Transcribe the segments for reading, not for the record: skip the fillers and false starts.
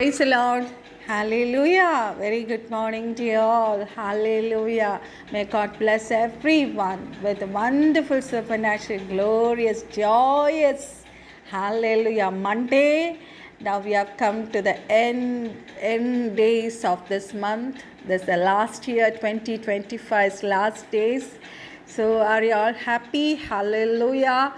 Praise the Lord. Hallelujah. Very good morning to you all. Hallelujah. May God bless everyone with a wonderful, supernatural, glorious, joyous. Hallelujah. Monday. Now we have come to the end days of this month. This is the last year, 2025's last days. So are you all happy? Hallelujah.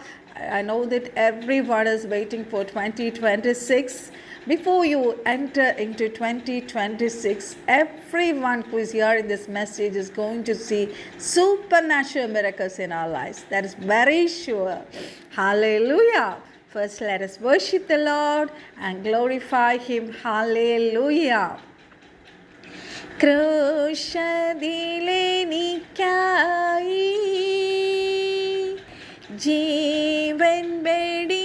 I know that everyone is waiting for 2026. Before you enter into 2026, everyone who is hearing this message is going to see supernatural miracles in our lives. That is very sure. Hallelujah. First, let us worship the Lord and glorify Him. Hallelujah. ക്രൂശതിലെനിക്കായി ജീവൻ വെടിഞ്ഞവനേ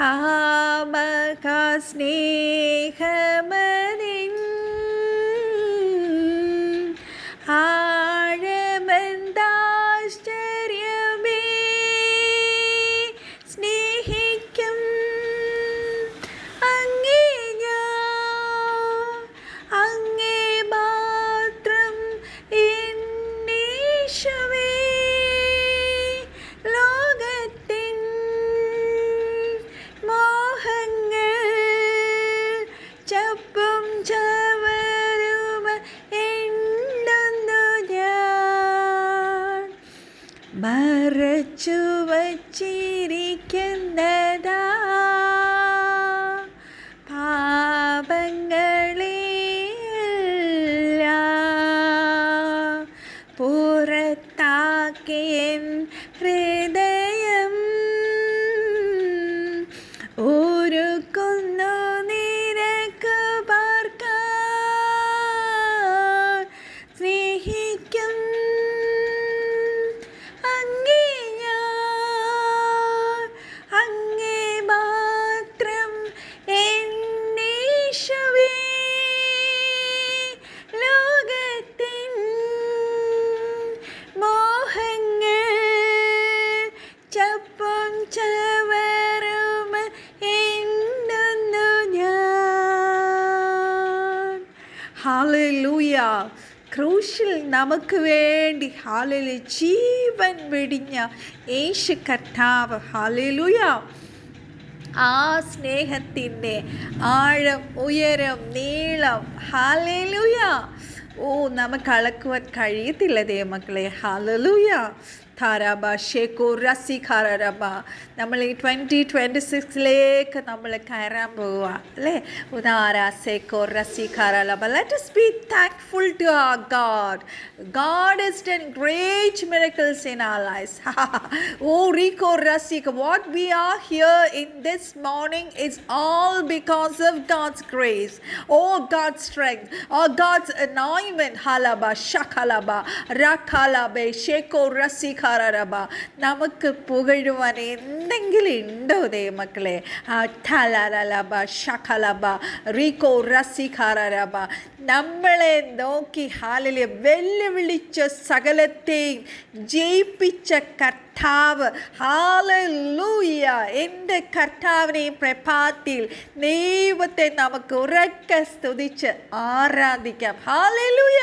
ആമക സ്നേഹമനിൻ ആഴമെന്താശ്ചര്യമേ സ്നേഹിക്കും അങ്ങേ ഞാൻ അങ്ങേ മാത്രം എന്നീശുവേ ലോകത്തിൻ മോഹങ്ങൾ ചപ്പും ചവരും എണ്ണുന്നു ഞാൻ മറച്ചു വച്ചിരിക്കുന്നതാ പാപങ്ങളെല്ലാം പുറത്താക്കിയൻ ഹൃദയം ഒരുക്കുന്നു നിനക്ക് പാർക്കാൻ സ്നേഹിക്കും അങ്ങേ ഞാൻ അങ്ങേ മാത്രം എന്നീശുവേ ലോകത്തിൻ മോഹങ്ങൾ ചപ്പും ചവറും എണ്ണുന്നു ഞാൻ. ഹല്ലേലൂയ. ക്രൂശിൽ നമുക്ക് വേണ്ടി ഹല്ലേലൂയ ജീവൻ വെടിഞ്ഞ യേശു കർത്താവ്. ഹല്ലേലൂയ. ആ സ്നേഹത്തിൻ്റെ ആഴം, ഉയരം, നീളം ഹല്ലേലൂയ നമുക്ക് അളക്കുവാൻ കഴിയത്തില്ല ദൈവമക്കളെ. ഹല്ലേലൂയ. ധാരാബ ഷേക്കോ റസി ഖാരബ. നമ്മൾ ഈ 2026 നമ്മൾ കയറാൻ പോവുക അല്ലേ. ഉദാര സേക്കോ റസി ഖാരബ. Let us be thankful to our God. God has done great miracles in our lives. Oh Rico Rasika, what we are here in this morning is all because of God's grace. Oh God's strength. Oh God's anointment. Halaba shakalaba rakalabe sheko rasika. നമുക്ക് പുകഴുവാൻ എന്തെങ്കിലും ഉണ്ടോ ദൈവമക്കളെ? ഠലലബ ഷഖലബ റീകോ റസിഖാരബ. നമ്മളെ നോക്കി hallelujah വെല്ലുവിളിച്ച സകലത്തെയും ജയിപ്പിച്ച കർത്താവ്. Hallelujah. എൻ്റെ കർത്താവിനെയും പ്രഭാതത്തിൽ ദൈവത്തെ നമുക്ക് ഉറക്കെ സ്തുതിച്ച് ആരാധിക്കാം. Hallelujah.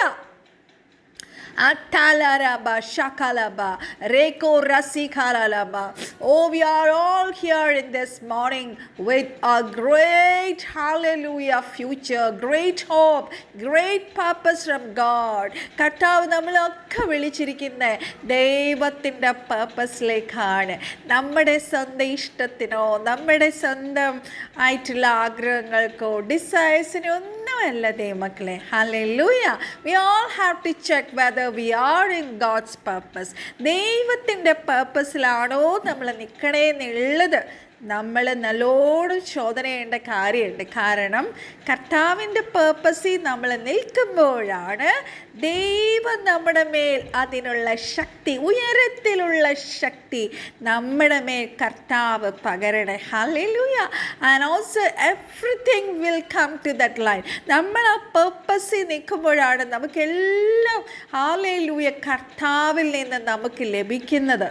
Atalaraba shakalaba reko rasikaralaba. Oh, we are all here in this morning with a great hallelujah future, great hope, great purpose from God. കർത്താവ് നമ്മളൊക്കെ വിളിച്ചിരിക്കുന്ന ദൈവത്തിൻ്റെ പർപ്പസിലേക്കാണ്. നമ്മുടെ സ്വന്തം ഇഷ്ടത്തിനോ നമ്മുടെ സ്വന്തം ആയിട്ടുള്ള ആഗ്രഹങ്ങൾക്കോ ഡിസൈർസിനോ ഒന്നുമല്ല ദൈവമക്കളെ. Hallelujah. We all have to check whether we are in God's purpose. ദൈവത്തിൻ്റെ പർപ്പസിലാണോ നമ്മൾ നിൽക്കണേന്നുള്ളത് നമ്മൾ നല്ലോണം ശോധന ചെയ്യേണ്ട കാര്യമുണ്ട്. കാരണം കർത്താവിൻ്റെ പേർപ്പസിൽ നമ്മൾ നിൽക്കുമ്പോഴാണ് ദൈവം നമ്മുടെ മേൽ അതിനുള്ള ശക്തി, ഉയരത്തിലുള്ള ശക്തി നമ്മുടെ മേൽ കർത്താവ് പകരണേ. Hallelujah. And also everything will come to that line. നമ്മൾ ആ പേർപ്പസിൽ നിൽക്കുമ്പോഴാണ് നമുക്കെല്ലാം ഹല്ലേലൂയ കർത്താവിൽ നിന്ന് നമുക്ക് ലഭിക്കുന്നത്.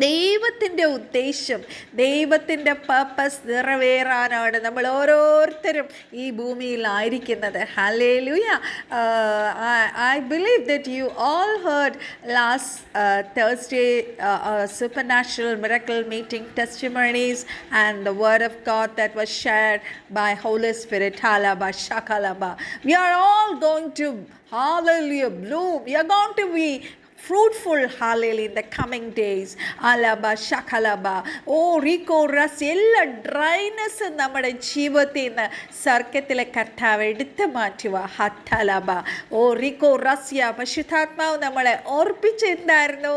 ദൈവത്തിൻ്റെ ഉദ്ദേശം, ദൈവത്തിൻ്റെ പർപ്പസ് നിറവേറാനാണ് നമ്മൾ ഓരോരുത്തരും ഈ ഭൂമിയിലായിരിക്കുന്നത്. Hallelujah. I believe that you all heard last Thursday supernatural miracle meeting testimonies and the word of God that was shared by Holy Spirit. Halaba shakalaba. We are all going to, hallelujah, bloom. We are going to be fruitful, hallelujah, in the coming days. Alaba shakalaba. Oh rico ras എല്ലാ dryness നമ്മുടെ ജീവിതത്തിൽ നിന്ന് സ്വർഗ്ഗത്തിലെ കർത്താവ് എടുത്തു മാറ്റുക. ഹത്തലബ. ഓ Rico Rasya. പരിശുദ്ധാത്മാവ് നമ്മളെ ഓർപ്പിച്ചെന്തായിരുന്നു?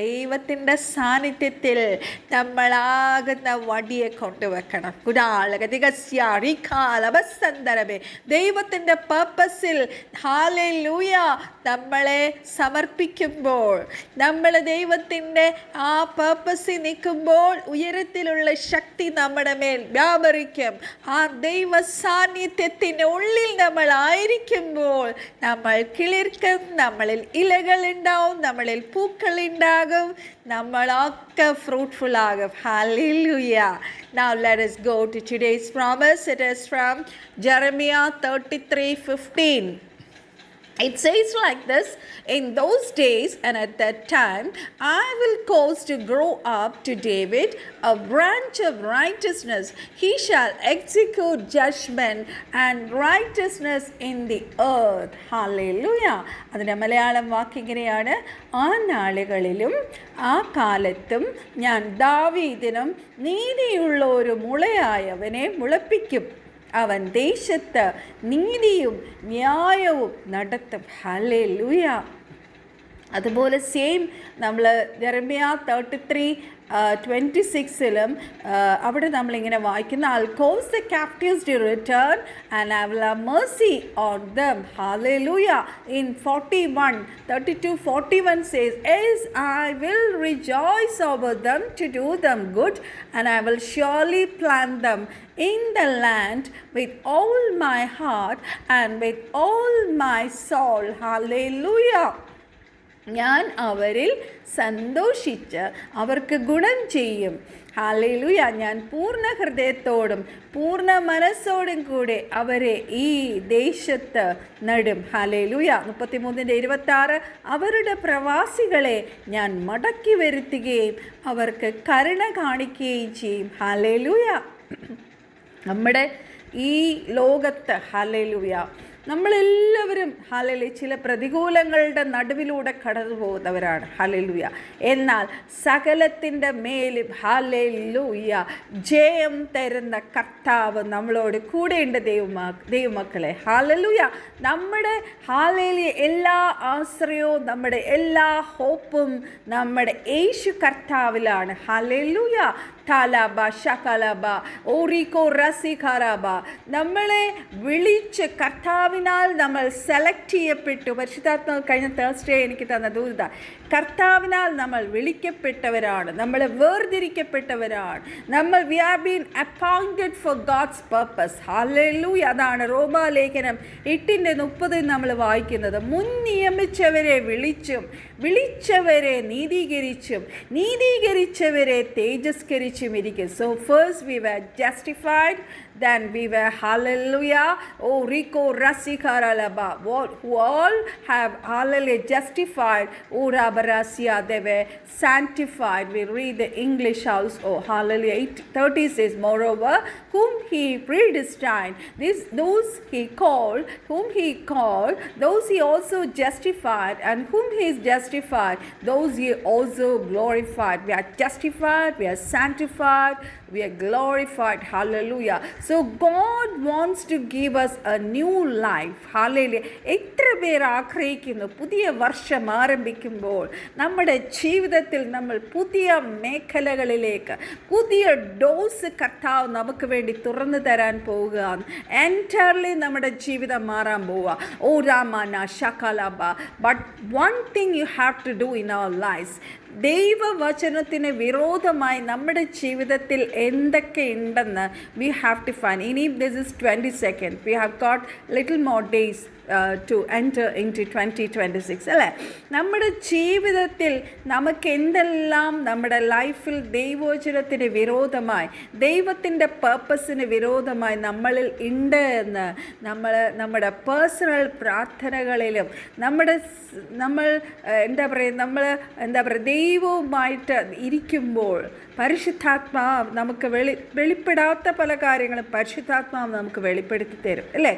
ദൈവത്തിൻ്റെ സാന്നിധ്യത്തിൽ നമ്മളാകുന്ന വടിയെ കൊണ്ടുവെക്കണം. കുടാളകതികസ്യാറിക്കാലവസന്തരമേ. ദൈവത്തിൻ്റെ പർപ്പസിൽ ഹല്ലേലൂയ നമ്മളെ സമർപ്പിക്കുമ്പോൾ, നമ്മൾ ദൈവത്തിൻ്റെ ആ പർപ്പസിൽ നിൽക്കുമ്പോൾ ഉയരത്തിലുള്ള ശക്തി നമ്മുടെ മേൽ വ്യാപരിക്കും. ആ ദൈവ സാന്നിധ്യത്തിൻ്റെ ഉള്ളിൽ നമ്മളായിരിക്കുമ്പോൾ നമ്മൾ കിളിർക്കും, നമ്മളിൽ ഇലകളുണ്ടാവും, നമ്മളിൽ പൂക്കളുണ്ടാവും, നമ്മളൊക്കെ ഫ്രൂട്ട്ഫുൾ ആകും. Hallelujah. Now let us go to today's promise. It is from Jeremiah 33:15. It says like this: in those days and at that time, I will cause to grow up to David a branch of righteousness. He shall execute judgment and righteousness in the earth. Hallelujah. അതിൻ്റെ മലയാളം വാക്കിങ്ങനെയാണ്: ആ നാളുകളിലും ആ കാലത്തും ഞാൻ ദാവീദിനും നീതിയുള്ള ഒരു മുളയായവനെ മുളപ്പിക്കും. അവൻ ദേശത്ത് നീതിയും ന്യായവും നടത്തും. ഹല്ലേലൂയ. അതുപോലെ സെയിം നമ്മൾ ജെറമ്യാ 33:26 അവിടെ നമ്മളിങ്ങനെ വായിക്കുന്ന: I'll cause the captives to return and I will have mercy on them. Hallelujah. In 32:41 says, Yes, I will rejoice over them to do them good, and I will surely plant them in the land with all my heart and with all my soul. Hallelujah. ഞാൻ അവരിൽ സന്തോഷിച്ച് അവർക്ക് ഗുണം ചെയ്യും. Hallelujah. ഞാൻ പൂർണ്ണ ഹൃദയത്തോടും പൂർണ്ണ മനസ്സോടും കൂടെ അവരെ ഈ ദേശത്ത് നടും. ഹല്ലേലൂയ. 33:26 അവരുടെ പ്രവാസികളെ ഞാൻ മടക്കി വരുത്തുകയും അവർക്ക് കരുണ കാണിക്കുകയും ചെയ്യും. ഹല്ലേലൂയ. നമ്മുടെ ഈ ലോകത്ത് ഹല്ലേലൂയ നമ്മളെല്ലാവരും ഹല്ലേലൂയ ചില പ്രതികൂലങ്ങളുടെ നടുവിലൂടെ കടന്നു പോകുന്നവരാണ്. ഹല്ലേലൂയ. എന്നാൽ സകലത്തിൻ്റെ മേലും ഹല്ലേലൂയ ജയം തരുന്ന കർത്താവ് നമ്മളോട് കൂടെയുണ്ട്. ദൈവമക്കളെ ഹല്ലേലൂയ. നമ്മുടെ ഹല്ലേലൂയ എല്ലാ ആശ്രയവും നമ്മുടെ എല്ലാ ഹോപ്പും നമ്മുടെ യേശു കർത്താവിലാണ്. ഹല്ലേലൂയ. താലാബ ഷകലബ ഓറിക്കോ റസിഖാരബ. നമ്മളെ വിളിച്ച് കർത്താവിനാൽ നമ്മൾ സെലക്ട് ചെയ്യപ്പെട്ടു. പരിശുദ്ധാത്മാവ് കഴിഞ്ഞ തേഴ്സ്ഡേ എനിക്ക് തന്ന ദൂത, കർത്താവിനാൽ നമ്മൾ വിളിക്കപ്പെട്ടവരാണ്, നമ്മൾ വേർതിരിക്കപ്പെട്ടവരാണ്, നമ്മൾ we are been appointed for God's purpose. Hallelujah. അതാണ് റോമാലേഖനം 8:30 നമ്മൾ വായിക്കുന്നത്. മുൻ നിയമിച്ചവരെ വിളിച്ചും വിളിച്ചവരെ നീതീകരിച്ചും നീതീകരിച്ചവരെ തേജസ്കരിച്ചും ഇരിക്കും. So first we were justified, then we were hallelujah. Oh rico rasikaralaba. Who all have hallelujah justified. Oh rabarasia, they were sanctified. We read the English house. Oh hallelujah. 8:30 says, moreover whom he predestined, those he called, whom he called, those he also justified, and whom he is justified, those he also glorified. We are justified, we are sanctified, we are glorified. Hallelujah. So God wants to give us a new life. Hallelujah. എത്ര പേർ ആഗ്രഹിക്കുന്നു പുതിയ വർഷം ആരംഭിക്കുമ്പോൾ നമ്മുടെ ജീവിതത്തിൽ നമ്മൾ പുതിയ മേഖലകളിലേക്ക് പുതിയ ഡോസ് കർത്താവ് നമുക്ക് വേണ്ടി തുറന്നു തരാൻ പോവുകയാണ്. എൻറ്റയർലി നമ്മുടെ ജീവിതം മാറാൻ പോവുക. ഓ രാമന ശകലബ. But one thing you have to do in our lives, ദൈവവചനത്തിന് വിരോധമായി നമ്മുടെ ജീവിതത്തിൽ എന്തൊക്കെ ഉണ്ടെന്ന് വി ഹാവ് ടു ഫൈൻഡ്. ഇനി this is 22nd. We have got little more days to enter into 2026 അല്ലേ? നമ്മുടെ ജീവിതത്തിൽ നമുക്ക് എന്തെല്ലാം നമ്മുടെ ലൈഫിൽ ദൈവവചനത്തിന് വിരോധമായി, ദൈവത്തിൻ്റെ പേർപ്പസിന് വിരോധമായി നമ്മളിൽ ഉണ്ട് എന്ന് നമ്മുടെ പേഴ്സണൽ പ്രാർത്ഥനകളിലും നമ്മൾ ദൈവവുമായിട്ട് ഇരിക്കുമ്പോൾ പരിശുദ്ധാത്മാവ് നമുക്ക് വെളിപ്പെടാത്ത പല കാര്യങ്ങളും പരിശുദ്ധാത്മാവ് നമുക്ക് വെളിപ്പെടുത്തി തരും അല്ലേ?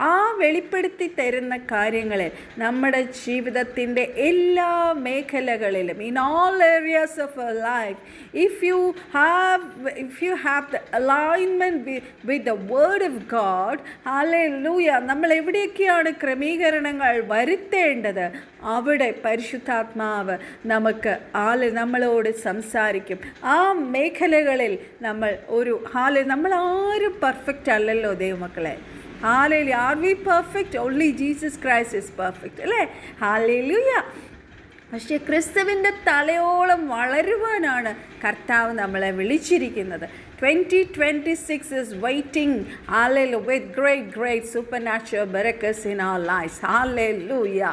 ആ വെളിപ്പെടുത്തി തരുന്ന കാര്യങ്ങളിൽ നമ്മുടെ ജീവിതത്തിൻ്റെ എല്ലാ മേഖലകളിലും, in all areas of our life, if you have the alignment with the word of God, hallelujah, നമ്മൾ എവിടെയൊക്കെയാണ് ക്രമീകരണങ്ങൾ വരുത്തേണ്ടത് അവിടെ പരിശുദ്ധാത്മാവ് നമ്മളോട് സംസാരിക്കും. ആ മേഖലകളിൽ നമ്മൾ ആരും പെർഫെക്റ്റ് അല്ലല്ലോ ദൈവമക്കളെ. Hallelujah. Are we perfect? Only Jesus Christ is perfect. അല്ലേ? Hallelujah. പക്ഷേ ക്രിസ്തുവിൻ്റെ തലയോളം വളരുവാനാണ് കർത്താവ് നമ്മളെ വിളിച്ചിരിക്കുന്നത്. 2026 is waiting, hallelujah, with great supernatural miracles in our lives. Hallelujah.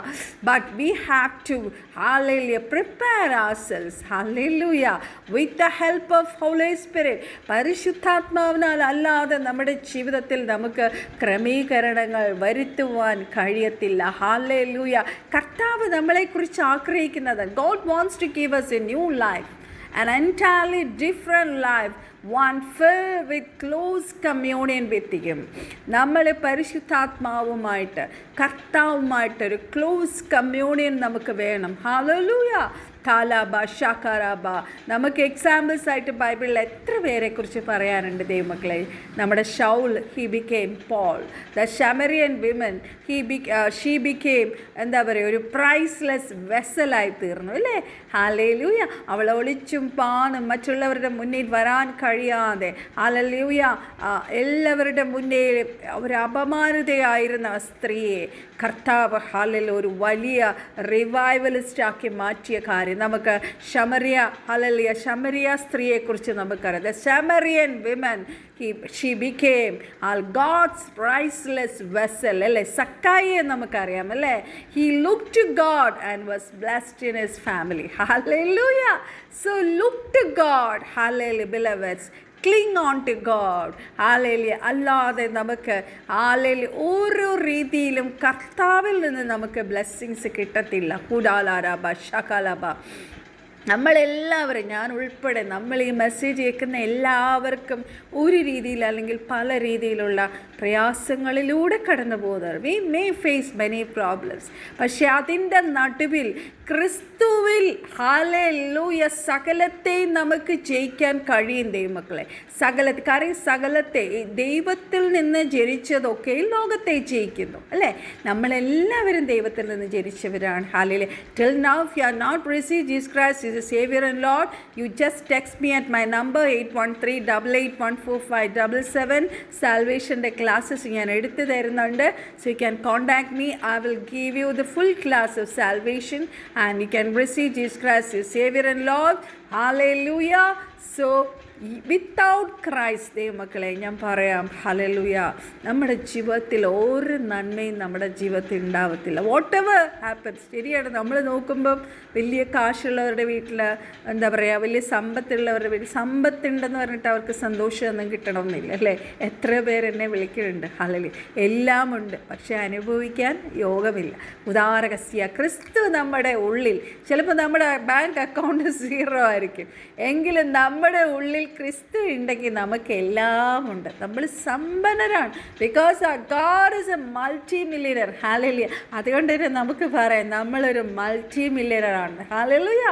But we have to, hallelujah, prepare ourselves, hallelujah, with the help of Holy Spirit. പരിശുദ്ധാത്മാവിനാൽ അല്ലാതെ നമ്മുടെ ജീവിതത്തിൽ നമുക്ക് ക്രമീകരണങ്ങൾ വരുത്തുവാൻ കഴിയത്തില്ല. Hallelujah. കർത്താവ് നമ്മളെക്കുറിച്ച് ആഗ്രഹിക്കുന്നത്, God wants to give us a new life, an entirely different life, one filled with close communion with him. നമ്മൾ പരിശുദ്ധാത്മാവുമായിട്ട് കർത്താവുമായിട്ടൊരു ക്ലോസ് കമ്മ്യൂണിയൻ നമുക്ക് വേണം. ഹല്ലേലൂയ. കാലാബ ഷാക്കാരാബ. നമുക്ക് എക്സാമ്പിൾസ് ആയിട്ട് ബൈബിളിൽ എത്ര പേരെക്കുറിച്ച് പറയാനുണ്ട് ദൈവമക്കളെ. നമ്മുടെ Saul, he became Paul. The Samaritan women, she became ഒരു പ്രൈസ്ലെസ് വെസലായി തീർന്നു അല്ലേ? ഹല്ലേലൂയ. അവൾ ഒളിച്ചും പാന്നും മറ്റുള്ളവരുടെ മുന്നിൽ വരാൻ കഴിയാതെ, ഹല്ലേലൂയ, എല്ലാവരുടെ മുന്നിൽ ഒരു അപമാനിതയായിരുന്ന സ്ത്രീയെ കർത്താവ് ഹല്ലേലൂയ ഒരു വലിയ റിവൈവലിസ്റ്റാക്കി മാറ്റിയ കാര്യം നമുക്ക് ശമരിയ സ്ത്രീയെക്കുറിച്ച് നമുക്കറിയാം. The Samaritan women, she became God's priceless vessel അല്ലേ? സക്കായിയെ നമുക്കറിയാം അല്ലേ? He looked to God and was blessed in his family. Hallelujah. So look to God. Hallelujah, beloveds. Cling on to God. Hallelujah. അല്ലാതെ നമുക്ക് ഓരോ രീതിയിലും കർത്താവിൽ നിന്ന് നമുക്ക് ബ്ലെസ്സിങ്സ് കിട്ടത്തില്ല. കുടാലാരാബ ഷകാലാബ. നമ്മളെല്ലാവരും, ഞാൻ ഉൾപ്പെടെ, നമ്മൾ ഈ മെസ്സേജ് കേൾക്കുന്ന എല്ലാവർക്കും ഒരു രീതിയിൽ അല്ലെങ്കിൽ പല രീതിയിലുള്ള പ്രയാസങ്ങളിലൂടെ കടന്നു പോകുന്നവർ. We may face many problems. പക്ഷെ അതിൻ്റെ നടുവിൽ ക്രിസ്തുവിൽ ഹല്ലേലൂയ സകലത്തെയും നമുക്ക് ജയിക്കാൻ കഴിയും ദൈവമക്കളെ. കാരണം സകലത്തെ ദൈവത്തിൽ നിന്ന് ജനിച്ചതൊക്കെ ലോകത്തെ ജയിക്കുന്നു അല്ലേ? നമ്മളെല്ലാവരും ദൈവത്തിൽ നിന്ന് ജനിച്ചവരാണ്. Hallelujah. Till now if you are not received Jesus Christ is the Savior and Lord, you just text me at my number 813-8814-577. സാൽവേഷൻ്റെ classes ഞാൻ എടുത്തു തരുന്നുണ്ട്. So you can contact me. I will give you the full class of salvation and you can receive Jesus Christ as Savior and Lord. Hallelujah. So without Christ ദൈവമക്കളെ ഞാൻ പറയാം, hallelujah, നമ്മുടെ ജീവിതത്തിൽ ഒരു നന്മയും നമ്മുടെ ജീവിതത്തിൽ ഉണ്ടാവത്തില്ല. What ever happens. ശരിയാണ്, നമ്മൾ നോക്കുമ്പം വലിയ കാശുള്ളവരുടെ വീട്ടിൽ വലിയ സമ്പത്തുള്ളവരുടെ വീട്ടിൽ സമ്പത്തുണ്ടെന്ന് പറഞ്ഞിട്ട് അവർക്ക് സന്തോഷമൊന്നും കിട്ടണമെന്നില്ല അല്ലേ? എത്ര പേരെന്നെ വിളിക്കുന്നുണ്ട്. ഹല്ലേലൂയ. എല്ലാം ഉണ്ട്, പക്ഷെ അനുഭവിക്കാൻ യോഗമില്ല. ഉദാരകസ്യ ക്രിസ്തു നമ്മുടെ ഉള്ളിൽ. ചിലപ്പോൾ നമ്മുടെ ബാങ്ക് അക്കൗണ്ട് 0 ആയിരിക്കും, എങ്കിലും നമ്മുടെ ഉള്ളിൽ ക്രിസ്തു ഉണ്ടെങ്കിൽ നമുക്ക് എല്ലാം ഉണ്ട്. നമ്മൾ സമ്പന്നരാണ്. Because God is a multimillionaire. Hallelujah. അതുകൊണ്ട് തന്നെ നമുക്ക് പറയാം നമ്മളൊരു മൾട്ടി മില്യനറാണ്. ഹല്ലേലൂയ.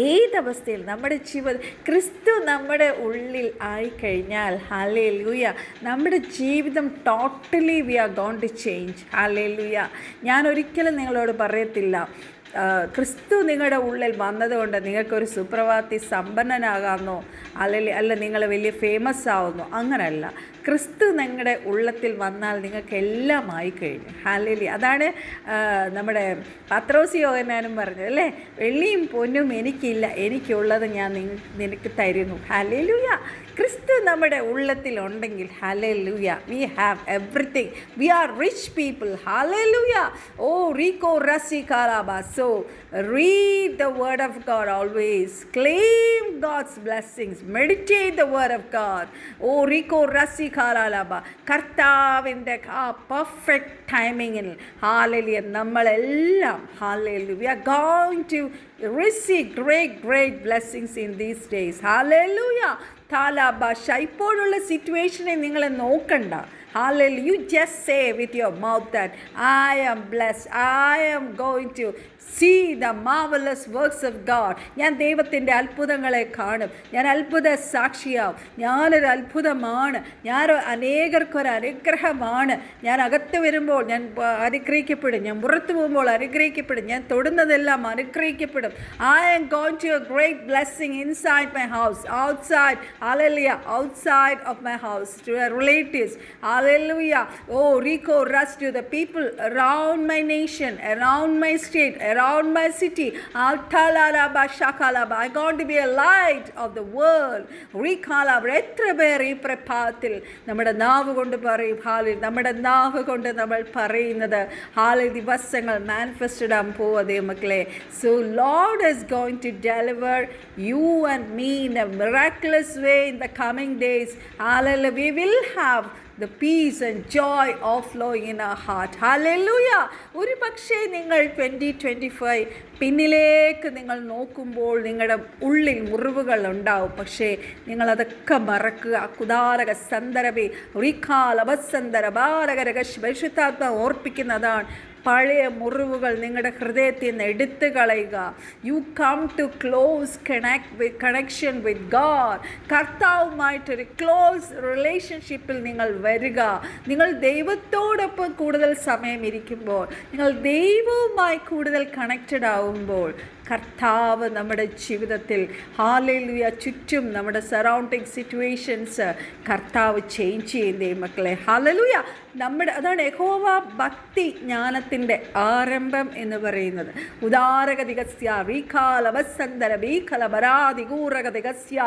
ഏതവസ്ഥയിൽ നമ്മുടെ ജീവിതം ക്രിസ്തു നമ്മുടെ ഉള്ളിൽ ആയിക്കഴിഞ്ഞാൽ, ഹല്ലേലൂയ, നമ്മുടെ ജീവിതം totally we are gone to change. Hallelujah. ഞാൻ ഒരിക്കലും നിങ്ങളോട് പറയത്തില്ല ക്രിസ്തു നിങ്ങളുടെ ഉള്ളിൽ വന്നതുകൊണ്ട് നിങ്ങൾക്കൊരു സുപ്രഭാതത്തിൽ സമ്പന്നനാകാമെന്നോ അല്ല നിങ്ങൾ വലിയ ഫേമസ് ആവുന്നോ. അങ്ങനെയല്ല. ക്രിസ്തു നിങ്ങളുടെ ഉള്ളത്തിൽ വന്നാൽ നിങ്ങൾക്ക് എല്ലാം ആയിക്കഴിഞ്ഞു. ഹല്ലേലൂയ. അതാണ് നമ്മുടെ പത്രോസ് യോഹന്നാനും പറഞ്ഞത് അല്ലേ, വെള്ളിയും പൊന്നും എനിക്കില്ല, എനിക്കുള്ളത് ഞാൻ നിനക്ക് തരുന്നു. ഹല്ലേലൂയ. ക്രിസ്തു നമ്മുടെ ഉള്ളത്തിലുണ്ടെങ്കിൽ hallelujah, we have everything, we are rich people. Hallelujah. ഓ റീകോ റസി കാലാബ. So read the word of God always, claim God's blessings, meditate the word of God. ഓ റീകോ റസി കാലാബ. കർത്താവിൻ്റെ ആ പെർഫെക്റ്റ് ടൈമിങ്ങിൽ ഹല്ലേലൂയ നമ്മളെല്ലാം hallelujah we are going to receive great blessings in these days. Hallelujah. താലാബാഷ. ഇപ്പോഴുള്ള സിറ്റുവേഷനെ നിങ്ങൾ നോക്കണ്ട. Hallelujah. You just say with your mouth that I am blessed. I am going to see the marvelous works of God. ഞാൻ ദൈവത്തിൻ്റെ അത്ഭുതങ്ങളെ കാണും. ഞാൻ അത്ഭുത സാക്ഷിയാവും. ഞാനൊരു അത്ഭുതമാണ്. ഞാൻ അനേകർക്കൊരു അനുഗ്രഹമാണ്. ഞാൻ അകത്ത് വരുമ്പോൾ ഞാൻ അനുഗ്രഹിക്കപ്പെടും. ഞാൻ പുറത്തു പോകുമ്പോൾ അനുഗ്രഹിക്കപ്പെടും. ഞാൻ തൊടുന്നതെല്ലാം അനുഗ്രഹിക്കപ്പെടും. I am going to a great blessing inside my house, outside, hallelujah, outside of my house, to our relatives, hallelujah. Oh, Rico, rest to the people around my nation, around my state, around my city. Altalalaba shakalaba. I'm going to be a light of the world. Rikalaba. എത്ര പേർ ഈ പ്രഭാതത്തിൽ നമ്മുടെ നാവ് കൊണ്ട് പറയും ഹാലി, നമ്മുടെ നാവ് കൊണ്ട് നമ്മൾ പറയുന്നത് ഹാലി ദിവസങ്ങൾ മാനിഫെസ്റ്റഡ് ആകാൻ പോവതേ മക്കളെ. So Lord is going to deliver you and me in a miraculous way in the coming days. Hallelujah. We will have the peace and joy of flowing in our heart. Hallelujah. ഒരു പക്ഷേ നിങ്ങൾ 2025 പിന്നിലേക്ക് നിങ്ങൾ നോക്കുമ്പോൾ നിങ്ങളുടെ ഉള്ളിൽ മുറിവുകൾ ഉണ്ടാവും. പക്ഷേ നിങ്ങളതൊക്കെ മറക്കുക. കുദാരക സന്ദരബി റിഖാൽ അബസന്ദര ബാലകരകശ് പരിശുദ്ധാത്മ ഓർപ്പിക്കുന്നതാണ്. പഴയ മുറിവുകൾ നിങ്ങളുടെ ഹൃദയത്തിൽ നിന്ന് എടുത്തു കളയുക. You come to close connection with God. കർത്താവുമായിട്ടൊരു ക്ലോസ് റിലേഷൻഷിപ്പിൽ നിങ്ങൾ വരിക. നിങ്ങൾ ദൈവത്തോടൊപ്പം കൂടുതൽ സമയം ഇരിക്കുമ്പോൾ, നിങ്ങൾ ദൈവവുമായി കൂടുതൽ കണക്റ്റഡ് ആവുമ്പോൾ കർത്താവ് നമ്മുടെ ജീവിതത്തിൽ ഹല്ലേലൂയ ചുറ്റും നമ്മുടെ സറൗണ്ടിങ് സിറ്റുവേഷൻസ് കർത്താവ് ചേഞ്ച് ചെയ്യുന്നേ മക്കളെ. ഹല്ലേലൂയ. അതാണ് യഹോവ ഭക്തി ജ്ഞാനത്തിൻ്റെ ആരംഭം എന്ന് പറയുന്നത്. ഉദാരഗതികസ്യ റീഖാല വസന്തര ബീഖല ബരാദികൂറഗതികസ്യ.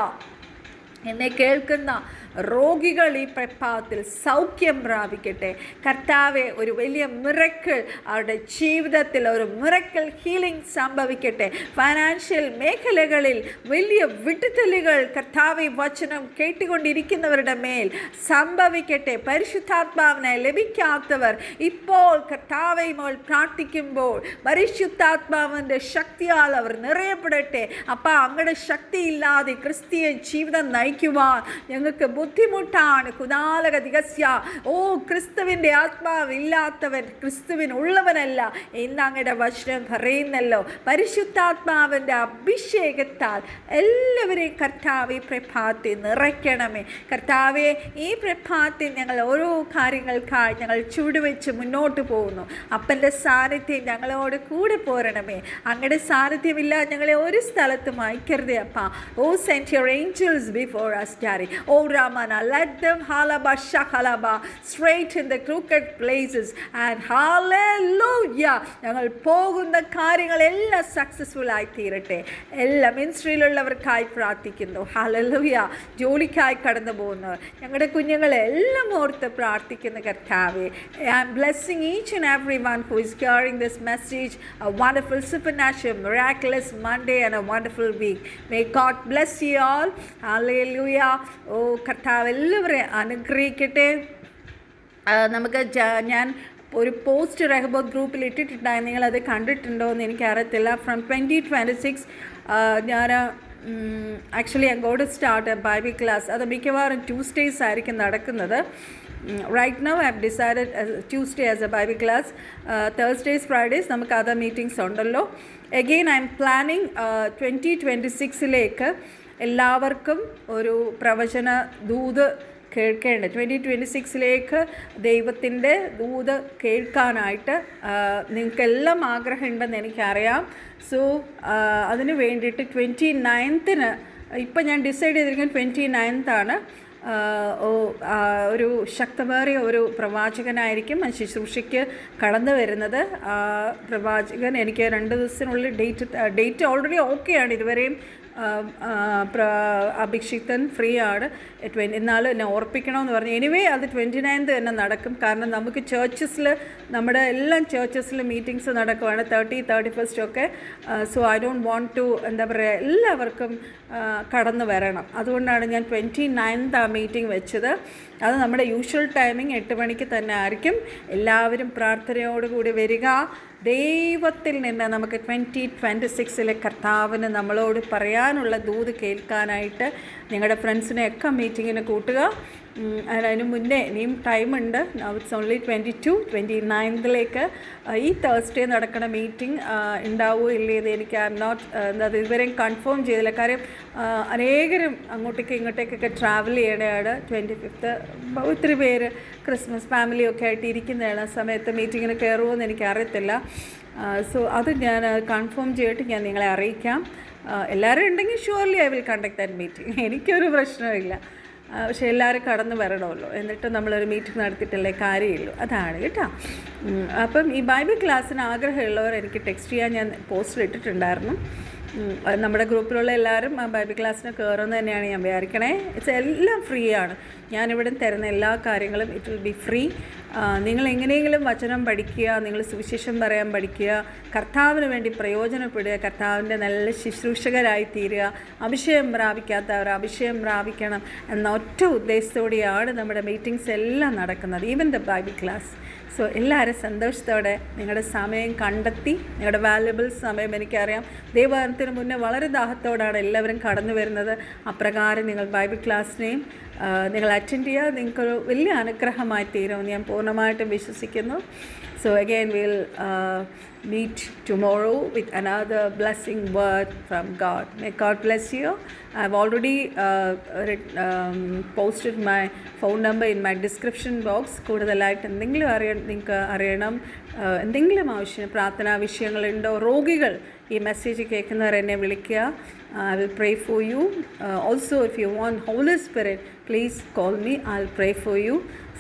എന്നെ കേൾക്കുന്ന രോഗികൾ ഈ പ്രഭാതത്തിൽ സൗഖ്യം പ്രാപിക്കട്ടെ. കർത്താവെ, ഒരു വലിയ മിറക്കിൾ അവരുടെ ജീവിതത്തിൽ ഒരു മിറക്കിൾ ഹീലിംഗ് സംഭവിക്കട്ടെ. ഫൈനാൻഷ്യൽ മേഖലകളിൽ വലിയ വിടുതലുകൾ കർത്താവെ വചനം കേട്ടുകൊണ്ടിരിക്കുന്നവരുടെ മേൽ സംഭവിക്കട്ടെ. പരിശുദ്ധാത്മാവിനെ ലഭിക്കാത്തവർ ഇപ്പോൾ കർത്താവെ മേൽ പ്രാർത്ഥിക്കുമ്പോൾ പരിശുദ്ധാത്മാവിൻ്റെ ശക്തിയാൽ അവർ നിറയപ്പെടട്ടെ. അപ്പം അങ്ങയുടെ ശക്തിയില്ലാതെ ക്രിസ്തീയ ജീവിതം നയിക്കുവാൻ ഞങ്ങൾക്ക് ബുദ്ധിമുട്ടാണ്. കുദാലഗതികസ്യ. ഓ ക്രിസ്തുവിൻ്റെ ആത്മാവില്ലാത്തവൻ ക്രിസ്തുവിനുള്ളവനല്ല എന്ന് അങ്ങയുടെ വചനം പറയുന്നല്ലോ. പരിശുദ്ധാത്മാവിൻ്റെ അഭിഷേകത്താൽ എല്ലാവരെയും കർത്താവെ പ്രഭാതത്തിൽ നിറയ്ക്കണമേ. കർത്താവെ, ഈ പ്രഭാതത്തിൽ ഞങ്ങൾ ഓരോ കാര്യങ്ങൾക്കായി ഞങ്ങൾ ചുവടുവെച്ച് മുന്നോട്ട് പോകുന്നു. അപ്പൻ്റെ സാന്നിധ്യം ഞങ്ങളോട് കൂടെ പോരണമേ. അങ്ങയുടെ സാന്നിധ്യമില്ലാതെ ഞങ്ങളെ ഒരു സ്ഥലത്തും അയക്കരുതേ അപ്പ. Oh send your angels before us, Daddy. Oh Ramana, let them halaba shakalaba straight in the crooked places, and hallelujah, ഞങ്ങൾ പോകുന്ന കാര്യങ്ങളെല്ലാം സക്സസ്ഫുൾ ആയി തീരട്ടെ. എല്ലാ മിനിസ്ട്രിയിലുള്ളവർക്കായി പ്രാർത്ഥിക്കുന്നു. ഹല്ലേലൂയ. ജോലിക്കായി കടന്നു പോകുന്നവർ, ഞങ്ങളുടെ കുഞ്ഞുങ്ങളെ എല്ലാം ഓർത്ത് പ്രാർത്ഥിക്കുന്ന കർത്താവേ, I am blessing each and everyone who is hearing this message. A wonderful supernatural miraculous Monday and a wonderful week. May God bless you all. Hallelujah. ഓ കർത്താവ് എല്ലാവരെയും അനുഗ്രഹിക്കട്ടെ. നമുക്ക് ഞാൻ ഒരു പോസ്റ്റ് റഹബോത്ത് ഗ്രൂപ്പിൽ ഇട്ടിട്ടുണ്ടായിരുന്നു. നിങ്ങളത് കണ്ടിട്ടുണ്ടോ എന്ന് എനിക്കറിയത്തില്ല. ഫ്രം 2026 ഞാൻ actually I got start A Bible class. അത് മിക്കവാറും ട്യൂസ്ഡേയ്സ് ആയിരിക്കും നടക്കുന്നത്. Right now I have decided Tuesday as a Bible class. Thursdays, Fridays നമുക്ക് other meetings ഉണ്ടല്ലോ. Again I am planning 2026 എല്ലാവർക്കും ഒരു പ്രവചന ദൂത് കേൾക്കേണ്ട 2026 ദൈവത്തിൻ്റെ ദൂത് കേൾക്കാനായിട്ട് നിങ്ങൾക്കെല്ലാം ആഗ്രഹമുണ്ടെന്ന് എനിക്കറിയാം. സോ അതിന് വേണ്ടിയിട്ട് 29th ഇപ്പം ഞാൻ ഡിസൈഡ് ചെയ്തിരിക്കുന്നത് 29th ഒരു ശക്തമേറിയ ഒരു പ്രവാചകനായിരിക്കും ശുശ്രൂഷയ്ക്ക് കടന്നു വരുന്നത്. പ്രവാചകൻ എനിക്ക് 2 ദിവസത്തിനുള്ളിൽ ഡേറ്റ് ഓൾറെഡി ഓക്കെയാണ്. ഇതുവരെയും അഭിഷിക്തൻ ഫ്രീ ആണ്. എന്നാലും എന്നെ ഓർപ്പിക്കണമെന്ന് പറഞ്ഞു. എനിവേ അത് 29th തന്നെ നടക്കും. കാരണം നമുക്ക് ചേർച്ചസിൽ, നമ്മുടെ എല്ലാ ചേർച്ചസിലും മീറ്റിങ്സ് നടക്കുവാണ് 30, 31st ഒക്കെ. So I don't want to എന്താ പറയുക, എല്ലാവർക്കും കടന്നു വരണം. അതുകൊണ്ടാണ് ഞാൻ 29th ആ മീറ്റിംഗ് വെച്ചത്. അത് നമ്മുടെ യൂഷ്വൽ ടൈമിംഗ് 8 മണിക്ക് തന്നെ ആയിരിക്കും. എല്ലാവരും പ്രാർത്ഥനയോടുകൂടി വരിക. ദൈവത്തിൽ നിന്ന് നമുക്ക് 2026 കർത്താവിന് നമ്മളോട് പറയാനുള്ള ദൂത് കേൾക്കാനായിട്ട് നിങ്ങളുടെ ഫ്രണ്ട്സിനെയൊക്കെ മീറ്റിങ്ങിന് കൂട്ടുക. അതിന് മുന്നേ ഇനിയും ടൈമുണ്ട്. ഇറ്റ്സ് ഓൺലി 29th ഈ തേഴ്സ്ഡേ നടക്കുന്ന മീറ്റിംഗ് ഉണ്ടാവുമോ ഇല്ലേത് എനിക്ക് അത് ഇതുവരെയും കൺഫേം ചെയ്തില്ല. കാര്യം അനേകരും അങ്ങോട്ടേക്കൊക്കെ ട്രാവൽ ചെയ്യണതാണ്. 25th ഒത്തിരി പേര് ക്രിസ്മസ് ഫാമിലിയൊക്കെ ആയിട്ട് ഇരിക്കുന്നതാണ്. ആ സമയത്ത് മീറ്റിങ്ങിന് കയറുമോയെന്ന് എനിക്കറിയത്തില്ല. സോ അത് ഞാൻ കൺഫേം ചെയ്തിട്ട് ഞാൻ നിങ്ങളെ അറിയിക്കാം. എല്ലാവരും ഉണ്ടെങ്കിൽ surely I will conduct that meeting. എനിക്കൊരു പ്രശ്നമില്ല. പക്ഷേ എല്ലാവരും കടന്നു വരണമല്ലോ. എന്നിട്ട് നമ്മളൊരു മീറ്റിംഗ് നടത്തിയിട്ടല്ലേ കാര്യമുള്ളൂ. അതാണ് കേട്ടോ. അപ്പം ഈ ബൈബിൾ ക്ലാസ്സിന് ആഗ്രഹമുള്ളവർ എനിക്ക് ടെക്സ്റ്റ് ചെയ്യാൻ ഞാൻ പോസ്റ്റിൽ ഇട്ടിട്ടുണ്ടായിരുന്നു. നമ്മുടെ ഗ്രൂപ്പിലുള്ള എല്ലാവരും ആ ബൈബിൾ ക്ലാസ്സിന് കയറുമെന്ന് തന്നെയാണ് ഞാൻ വിചാരിക്കണേ. എല്ലാം ഫ്രീ ആണ്. ഞാനിവിടെ തരുന്ന എല്ലാ കാര്യങ്ങളും ഇറ്റ് വിൽ ബി ഫ്രീ. നിങ്ങൾ എങ്ങനെയെങ്കിലും വചനം പഠിക്കുക, നിങ്ങൾ സുവിശേഷം പറയാൻ പഠിക്കുക, കർത്താവിന് വേണ്ടി പ്രയോജനപ്പെടുക, കർത്താവിൻ്റെ നല്ല ശുശ്രൂഷകരായി തീരുക. അഭിഷേകം പ്രാപിക്കാത്തവർ അഭിഷേകം പ്രാപിക്കണം എന്ന ഒറ്റ ഉദ്ദേശത്തോടെയാണ് നമ്മുടെ മീറ്റിങ്സ് എല്ലാം നടക്കുന്നത്, even the Bible class. So എല്ലാവരും സന്തോഷത്തോടെ നിങ്ങളുടെ സമയം കണ്ടെത്തി, നിങ്ങളുടെ വാല്യുബിൾ സമയം, എനിക്കറിയാം ദൈവവചനത്തിന് മുന്നേ വളരെ ദാഹത്തോടാണ് എല്ലാവരും കടന്നു വരുന്നത്. അപ്രകാരം നിങ്ങൾ ബൈബിൾ ക്ലാസ്സിനെയും നിങ്ങൾ അറ്റൻഡ് ചെയ്യുക. നിങ്ങൾക്കൊരു വലിയ അനുഗ്രഹമായി തീരുമെന്ന് ഞാൻ പൂർണ്ണമായിട്ടും വിശ്വസിക്കുന്നു. So again we'll meet tomorrow with another blessing word from God. May God bless you. I've already posted my phone number in my description box. കൂടുതലായിട്ട് എന്തെങ്കിലും നിങ്ങൾക്ക് അറിയണം, എന്തെങ്കിലും ആവശ്യം, പ്രാർത്ഥനാ വിഷയങ്ങളുണ്ടോ, രോഗികൾ ഈ മെസ്സേജ് കേൾക്കുന്നവർ എന്നെ വിളിക്കുക. I will pray for you. Also if you want Holy Spirit, please call me. I'll pray for you.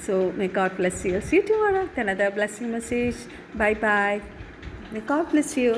So may God bless you. See you tomorrow with another blessing message. Bye bye. May God bless you.